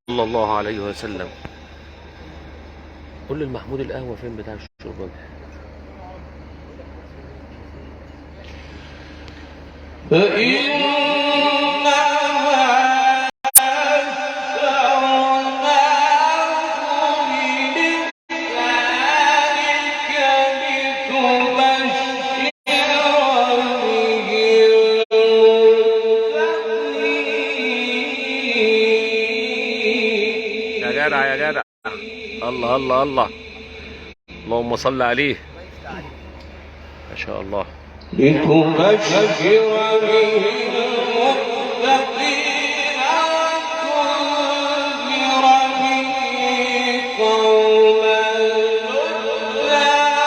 الله عليه وسلم. قول للمحمود القهوة فين بتاع الشربات. يا جدع يا جدع، الله الله الله، اللهم صل عليه، ما شاء الله. لتبشر به المتقين وتنذر به قوما لدا.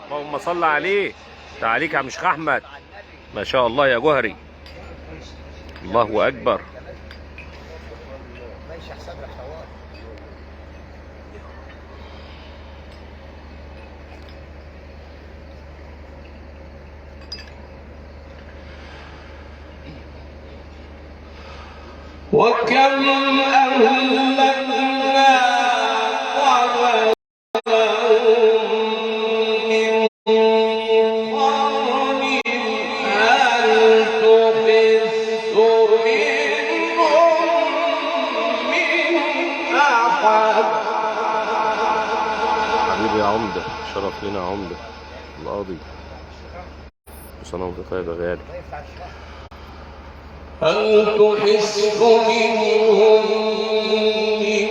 اللهم صل عليه. تعاليك يا عم شيخ احمد، ما شاء الله يا جوهري، الله اكبر. وكم أهلكنا حبيبي يا عمده، شرف لنا عمده القاضي، وسنة طيبة غالي. هل تحس منهم من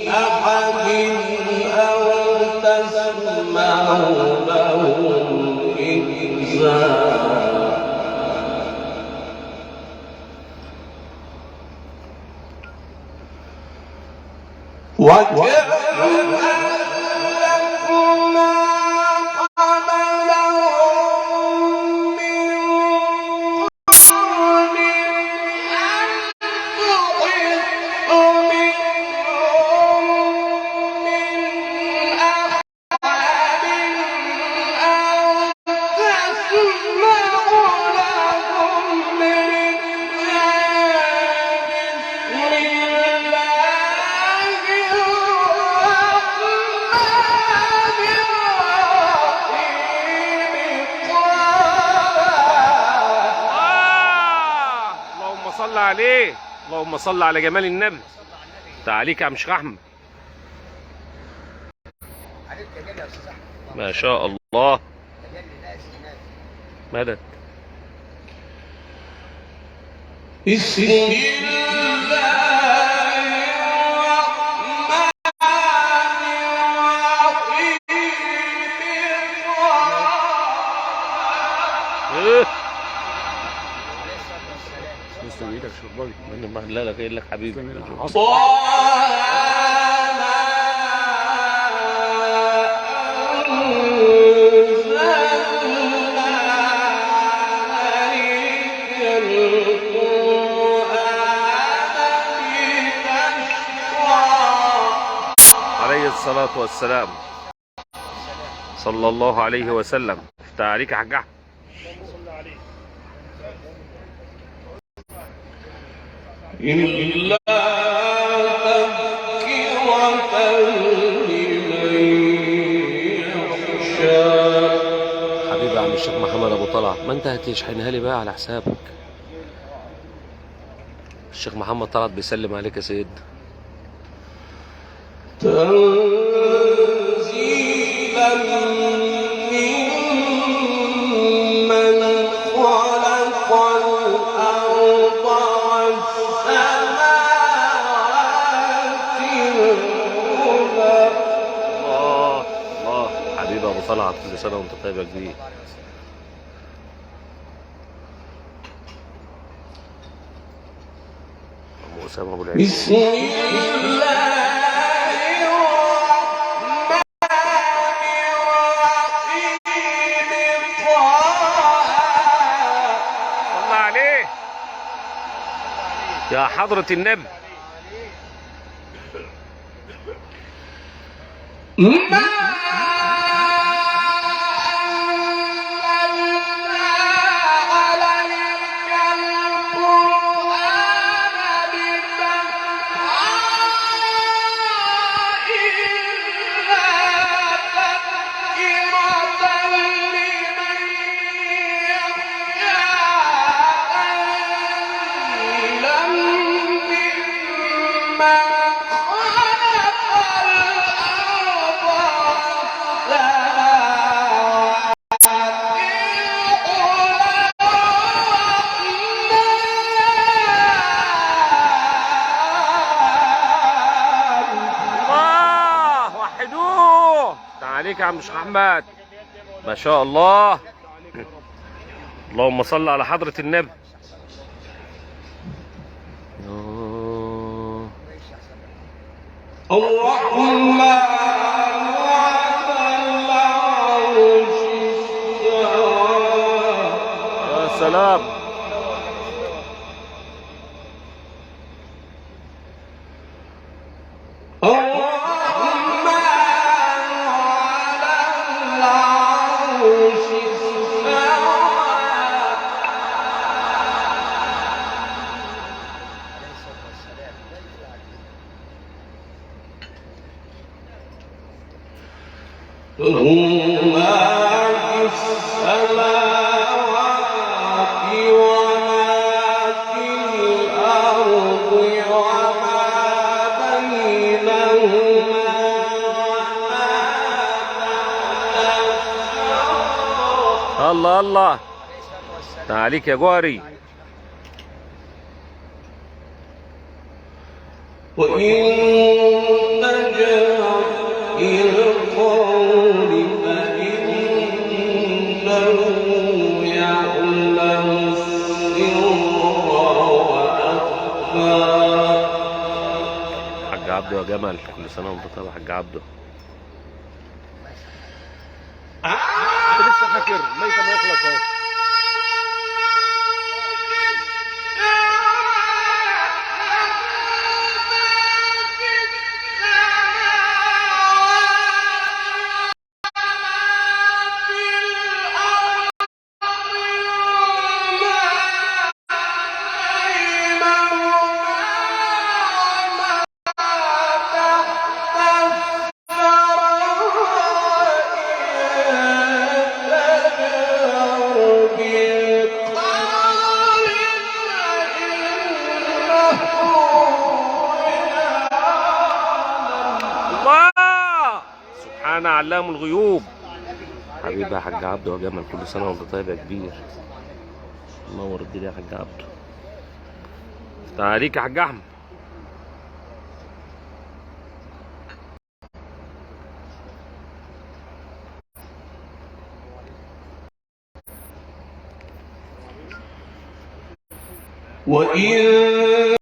أحد أو تسمع لهم إنذارا. صل عليه، اللهم صل على جمال النبي. تعاليك يا عم شيخ احمد، ما شاء الله، مدد. بسم الله لسه بايدك شرباجي من المهلله جاي لك حبيبي. عليه الصلاة والسلام، صلى الله عليه وسلم. تعاليك يا حاج احمد. إلا تذكرة لمن يخشى. حبيبي يا عم الشيخ محمد ابو طلعت، ما انت هتشحنها لي بقى على حسابك. الشيخ محمد طلعت بيسلم عليك يا سيد. تنزيلا ممن خلق الأرض والسماء طلعت، كل سنة وانت طيب يا كبير. أبو أسامة أبو العز. بسم الله يا حضرة النبي. عليك يا عم الشيخ احمد، ما شاء الله. اللهم صل على حضرة النبي. الرحمن على العرش استوى. يا سلام. له ما في السماوات وما في الأرض وما بينهما الله الله، تعاليك يا جوهري. وإن تجهر بالقول فإنه يعلم السر وأخفى. حاج عبده يا جمل، كل سنة وانت طيب يا حاج عبده. لسه فاكر ميت ما يخلص اهو. سبحان علام الغيوب. حبيبي يا حاج عبده يا جمل، كل سنه وانت طيب يا كبير. منور الدنيا يا حاج عبده. تعاليك يا حاج احمد. وإن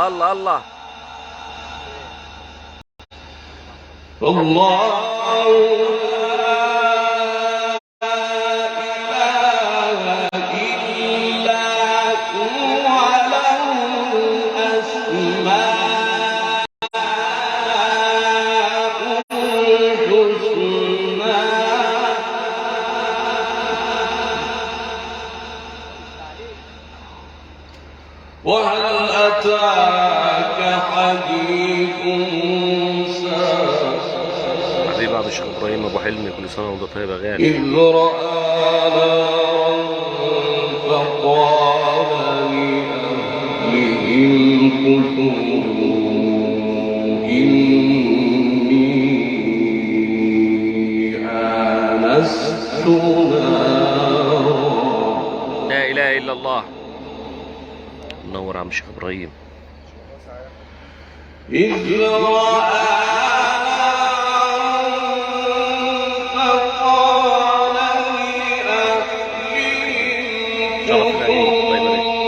الله الله. الله وهل أتاك حديث موسى. حبيبي عبد الشيخ إبراهيم أبو حلمي، كل سنة وأنت طيب يا غالي. إذ رأى نارا فقال لأهلهم كثوا إني نارا. لا إله إلا الله. منور يا عم الشيخ إبراهيم. إذ رأى فقال لأهلهم شرف العيد الله يبارك.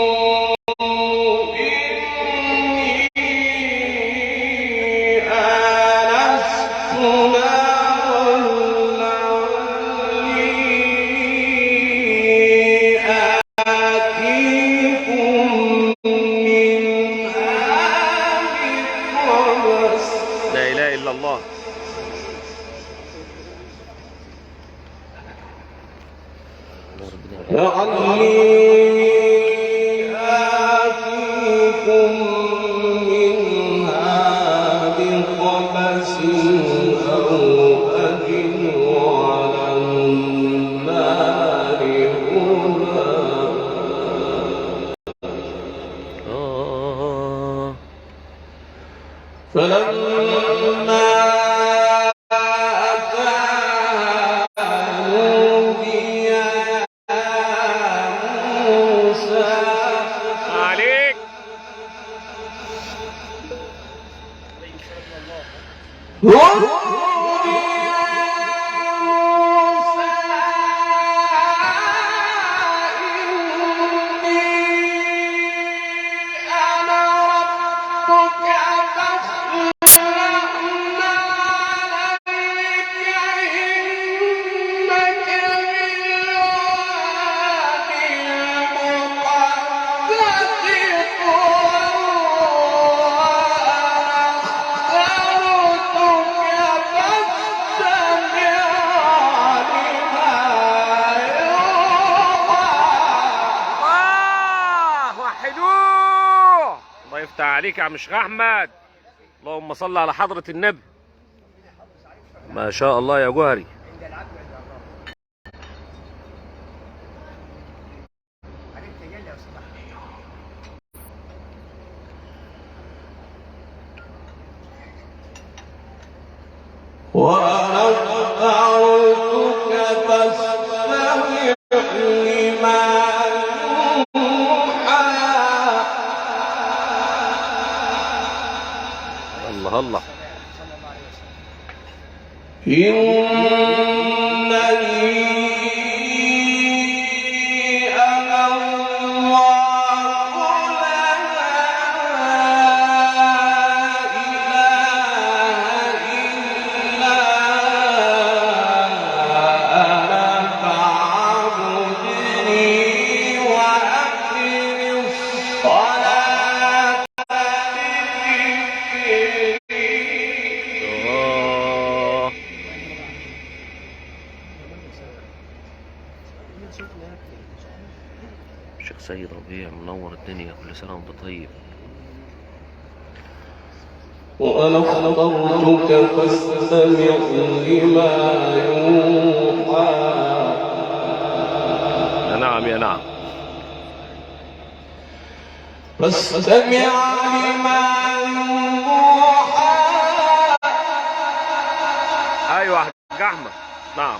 لا إله إلا الله. لعلي آتيكم منها بقبس أو أجد على النار هدى. فلما عليك. وحدوه. الله يفتح عليك يا عم الشيخ احمد. اللهم صل على حضرة النبي. ما شاء الله يا جوهري. وأنا دعوتك فاستمع لما يوحى. الله الله. إنني أنا الله لا إله إلا أنا فاعبدني وأقم الصلاة الشيخ سيد ربيع منور الدنيا. كل سنة وانت طيب. وأنا اخترتك فاستمع لما يوحى. يا نعم يا نعم. فاستمع لما يوحى. ايوه يا حاج احمد. نعم.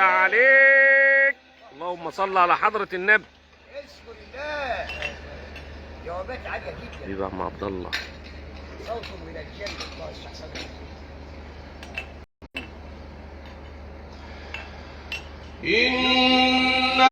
عليك. اللهم صل على حضرة النبي. اشكر الله. جوابات عالية جدا. حبيبي يا عم عبد الله. صوت من الجنة. الله يستحسن. إن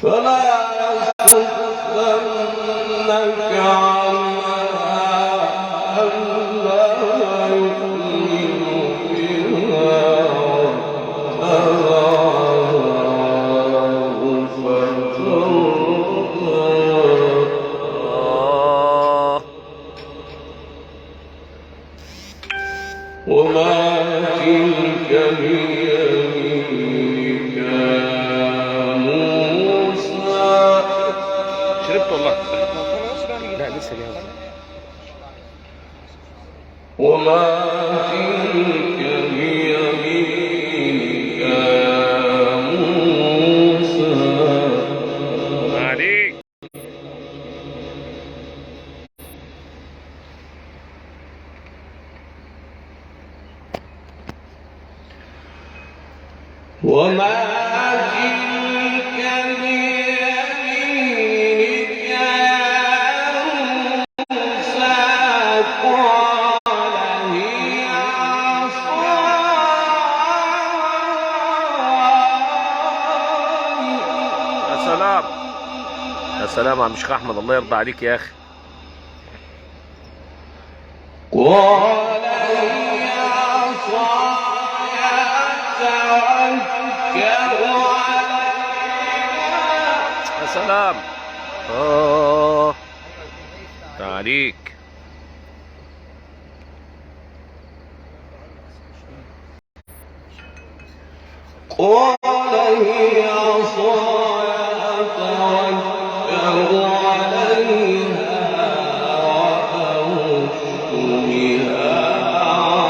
فلا يصدنك عنها ألا يؤمنوا بها واتبعوا فتردى وما تلك بيمينك يا موسى شربت والله. لا لسه جاي. وما تلك بيمينك يا موسى عليك. وما تلك بيمينك يا موسى قال هي عصاي يا سلام يا سلام يا عم شيخ احمد، الله يرضى عليك يا اخي. قال هي عصاي أتوكل عليها يا سلام. تعاليك. قال هي عصاي أتوكل عليها وأهش بها على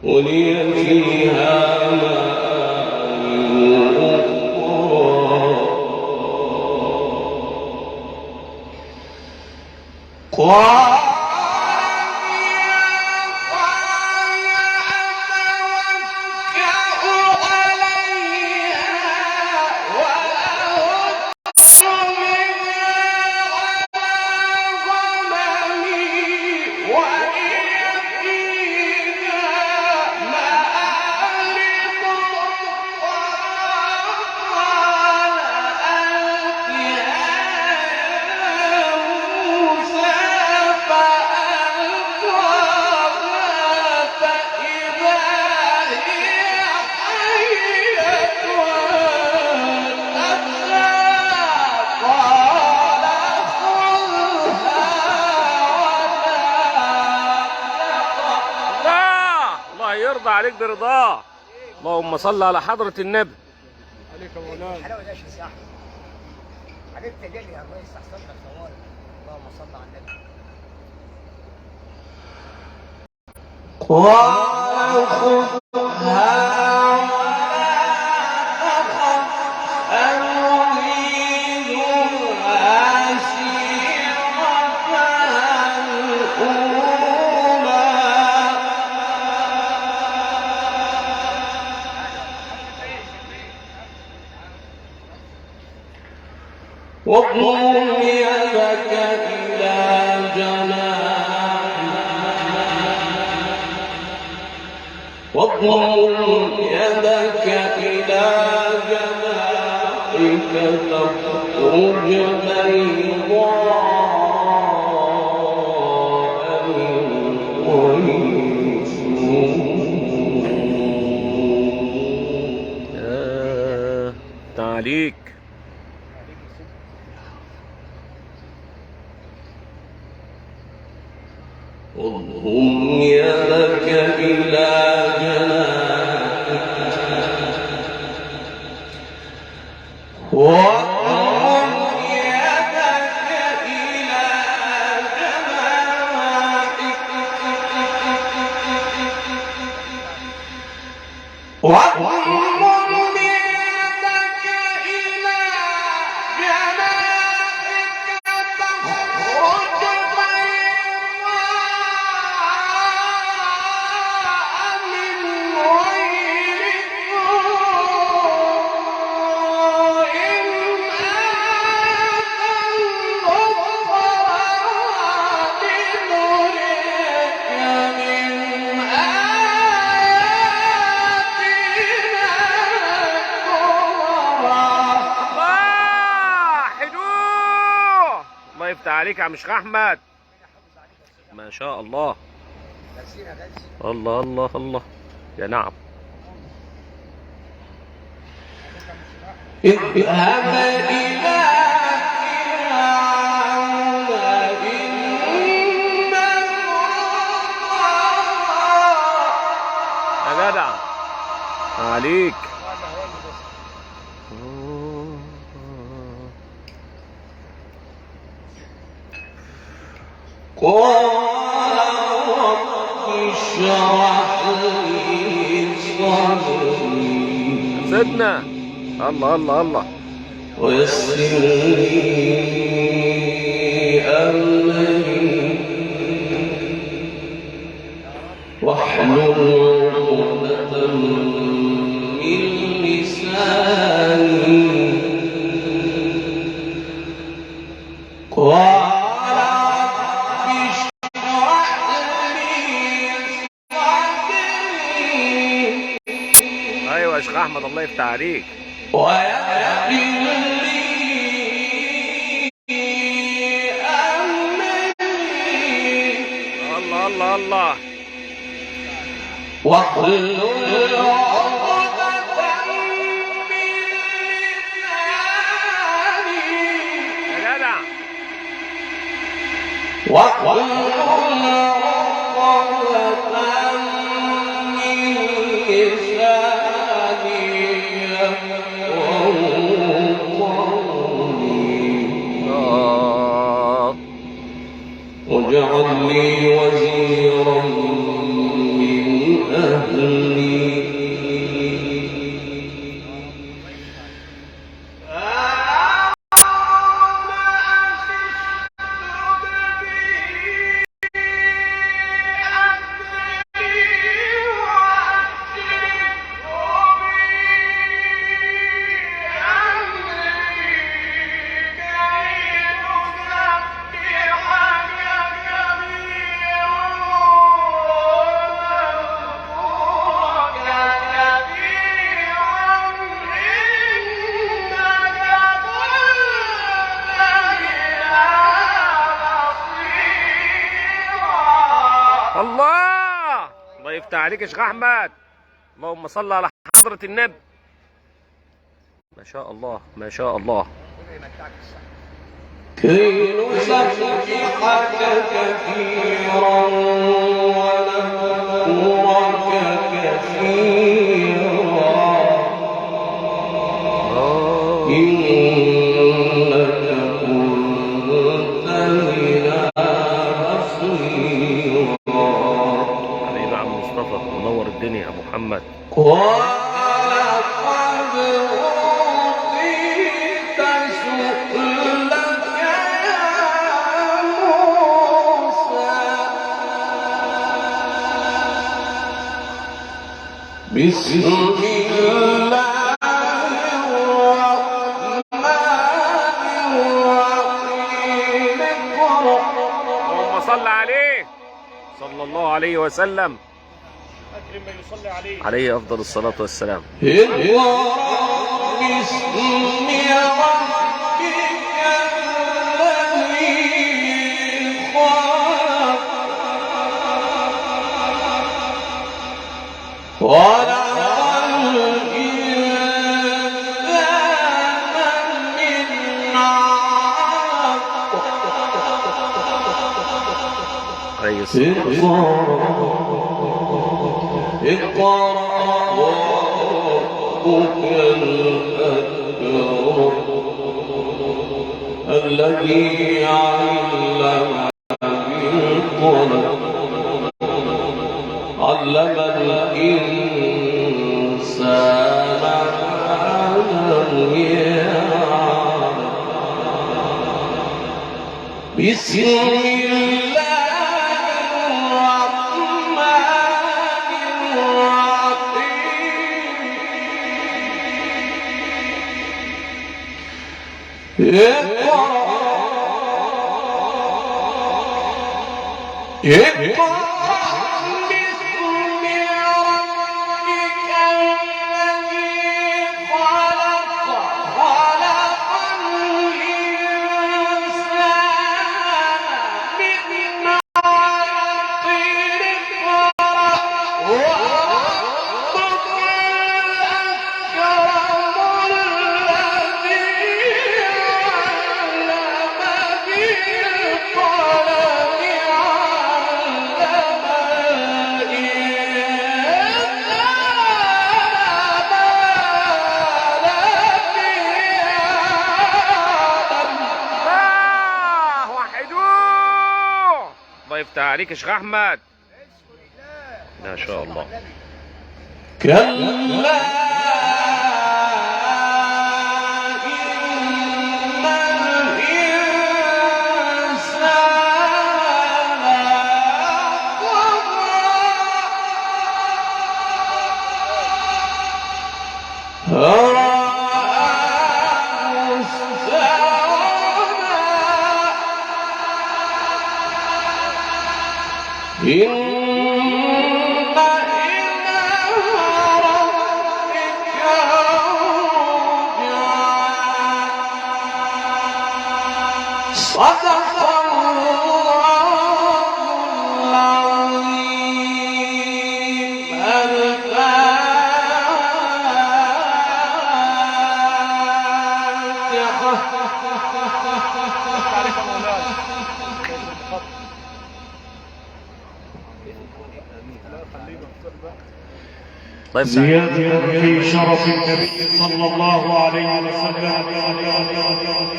غنمي ولي فيها مآرب أخرى الله يرضى عليك برضاه. اللهم صل على حضرة النبي. عليك يا مولانا. الحلاوه ده يا شيخ احمد. حبيبتي تجلي يا ريس احسن لك طوال. اللهم صل على النبي. قال خذها واضم يدك إلى جناحك واضم يدك إلى جناحك تخرج بيضاء من غير سوء تعاليك. واضم يدك إلى جناحك واضم يدك إلى جناحك واضم يدك إلى جناحك تخرج بيضاء من غير سوء يفتح عليك يا عم شيخ احمد. ما شاء الله. الله الله الله. يا نعم. اذهب إلى يا جدع عليك. قال رب اشرح لي صدري سيدنا الله الله الله. ويسر لي أمري واحلل عقدة من لساني. قال رب اشرح لي صدري ايوه يا شيخ احمد الله يفتح عليك. ويسر لي أمري الله الله الله. واحلل عقدة من لساني يا جدع واحلل عقدة من لساني يفقهوا قولي. واجعل لي وزيرا من أهلي. الله الله يفتح عليك يا شيخ احمد. اللهم صل على حضرة النبي. ما شاء الله ما شاء الله. كي نسبحك كثيرا ونذكرك كثيرا إنك كنت بنا بصيرا. حبيبي عم مصطفى منور الدنيا يا ابو محمد. قال قد أوتيت سؤلك يا موسى. بسم الله الرحمن الرحيم. اقرأ اللهم صل عليه صلى الله عليه وسلم. عليه افضل الصلاة والسلام. اقرأ باسم ربك الذي خلق. خلق الإنسان من علق. عليه الصلاة والسلام. اقرأ وربك الأكرم الذي علم بالقلم علم الإنسان ما لم يعلم. بسم اقرأ باسم ربك الذي خلق. خلق الإنسان يفتح عليك يا شيخ احمد. ما شاء الله. كلا صدق الله العظيم. زيادة في شرف النبي صلى الله عليه وسلم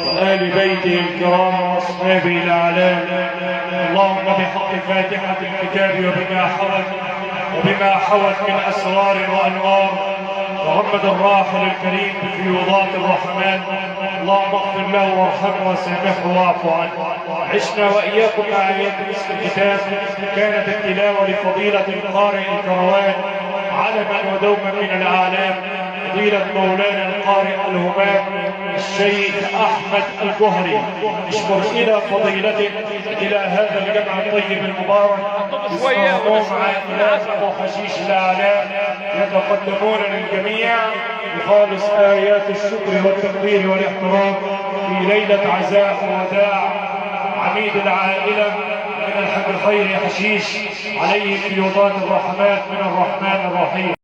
وآل بيته الكرام وأصحابه الأعلام. اللهم بحق فاتحة الكتاب وبما حوت من أسرار وأنوار محمد الراحل الكريم بفيوضات الرحمن، اللهم اغفر له وارحمه وسامحه واعف عنه. عشنا وإياكم مع آيات نصف الكتاب. كانت التلاوة لفضيلة القارئ الكروان علما ودوما من الأعلام، فضيلة مولانا القارئ الهمام الشيخ أحمد الجهري. نشكر إلى فضيلته إلى هذا الجمع الطيب المبارك يصنعون عائلات أبو حشيش الأعلام يتقدمون للجميع بخالص آيات الشكر والتقدير والاحترام في ليلة عزاء وداع عميد العائلة من الحاج الخيري حشيش عليه فيوضات الرحمات من الرحمن الرحيم.